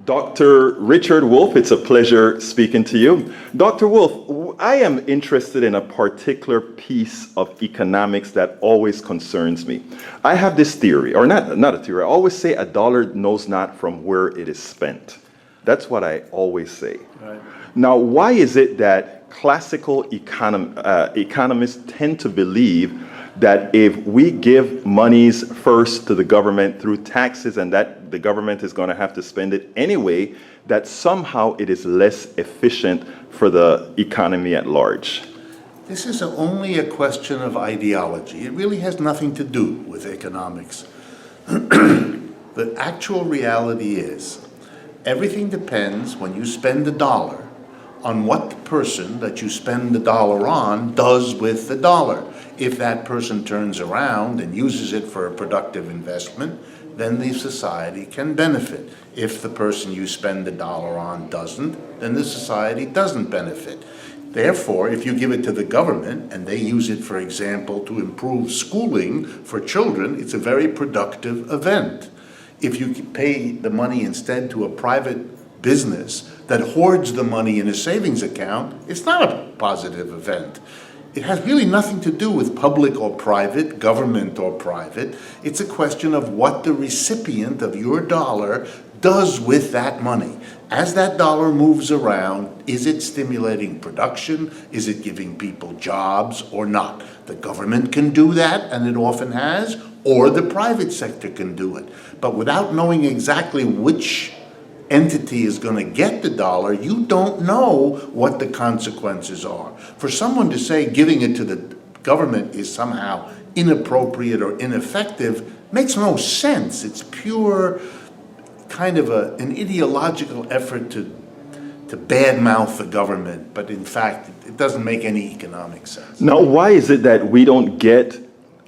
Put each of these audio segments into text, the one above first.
Dr. Richard Wolff, it's a pleasure speaking to you. Dr. Wolff, I am interested in a particular piece of economics that always concerns me. I have this theory, or not a theory, I always say a dollar knows not from where it is spent. That's what I always say. Right. Now, why is it that classical economists tend to believe that if we give monies first to the government through taxes and that the government is going to have to spend it anyway, that somehow it is less efficient for the economy at large? This is only a question of ideology. It really has nothing to do with economics. The actual reality is everything depends, when you spend a dollar, on what the person that you spend the dollar on does with the dollar. If that person turns around and uses it for a productive investment, then the society can benefit. If the person you spend the dollar on doesn't, then the society doesn't benefit. Therefore, if you give it to the government and they use it, for example, to improve schooling for children, it's a very productive event. If you pay the money instead to a private business that hoards the money in a savings account, it's not a positive event. It has really nothing to do with public or private, government or private. It's a question of what the recipient of your dollar does with that money. As that dollar moves around, is it stimulating production? Is it giving people jobs or not? The government can do that, and it often has, or the private sector can do it. But without knowing exactly which entity is going to get the dollar, you don't know what the consequences are. For someone to say giving it to the government is somehow inappropriate or ineffective makes no sense. It's pure kind of an ideological effort to badmouth the government, but in fact, it doesn't make any economic sense. Now, why is it that we don't get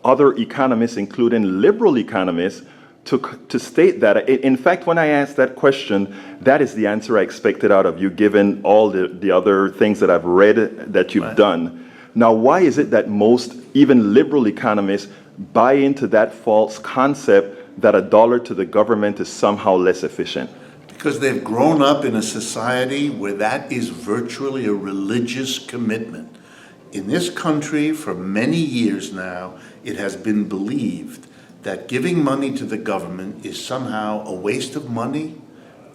other economists, including liberal economists, to state that? In fact, when I asked that question, that is the answer I expected out of you, given all the other things that I've read that you've done. Now, why is it that most, even liberal economists, buy into that false concept that a dollar to the government is somehow less efficient? Because they've grown up in a society where that is virtually a religious commitment. In this country, for many years now, it has been believed that giving money to the government is somehow a waste of money,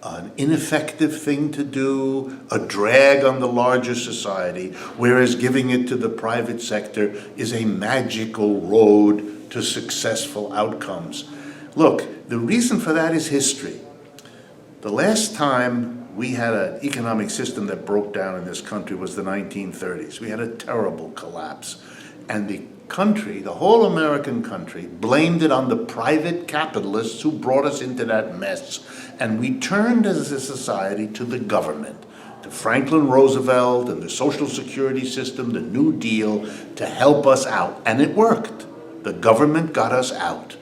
an ineffective thing to do, a drag on the larger society, whereas giving it to the private sector is a magical road to successful outcomes. Look, the reason for that is history. The last time we had an economic system that broke down in this country was the 1930s. We had a terrible collapse. And the country, the whole American country, blamed it on the private capitalists who brought us into that mess. And we turned as a society to the government, to Franklin Roosevelt and the Social Security system, the New Deal, to help us out. And it worked. The government got us out.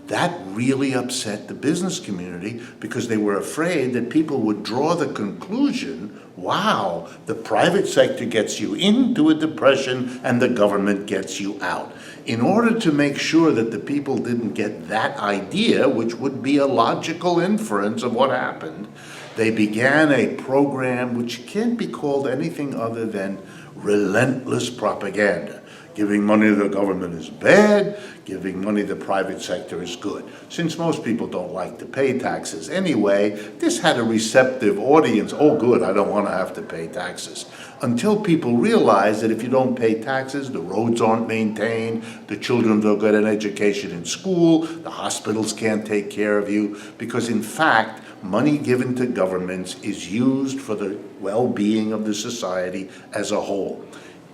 That really upset the business community because they were afraid that people would draw the conclusion, wow, the private sector gets you into a depression and the government gets you out. In order to make sure that the people didn't get that idea, which would be a logical inference of what happened, they began a program which can't be called anything other than relentless propaganda. Giving money to the government is bad, giving money to the private sector is good. Since most people don't like to pay taxes anyway, this had a receptive audience. Oh good, I don't want to have to pay taxes. Until people realize that if you don't pay taxes, the roads aren't maintained, the children don't get an education in school, the hospitals can't take care of you, because in fact, money given to governments is used for the well-being of the society as a whole.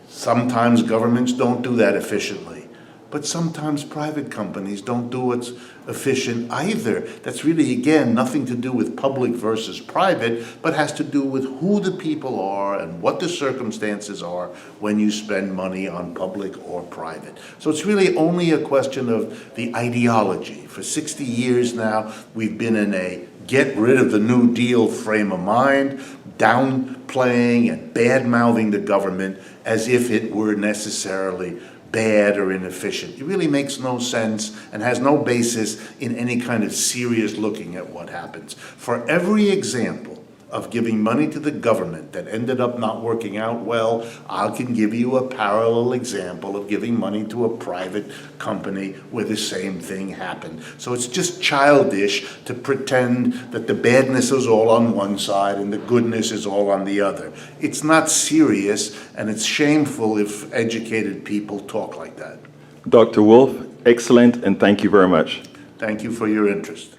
Sometimes governments don't do that efficiently, but sometimes private companies don't do what's efficient either. That's really, again, nothing to do with public versus private, but has to do with who the people are and what the circumstances are when you spend money on public or private. So it's really only a question of the ideology. For 60 years now, we've been in a get rid of the New Deal frame of mind, downplaying and bad-mouthing the government as if it were necessarily bad or inefficient. It really makes no sense and has no basis in any kind of serious looking at what happens. For every example of giving money to the government that ended up not working out well, I can give you a parallel example of giving money to a private company where the same thing happened. So it's just childish to pretend that the badness is all on one side and the goodness is all on the other. It's not serious, and it's shameful if educated people talk like that. Dr. Wolff, excellent, and thank you very much. Thank you for your interest.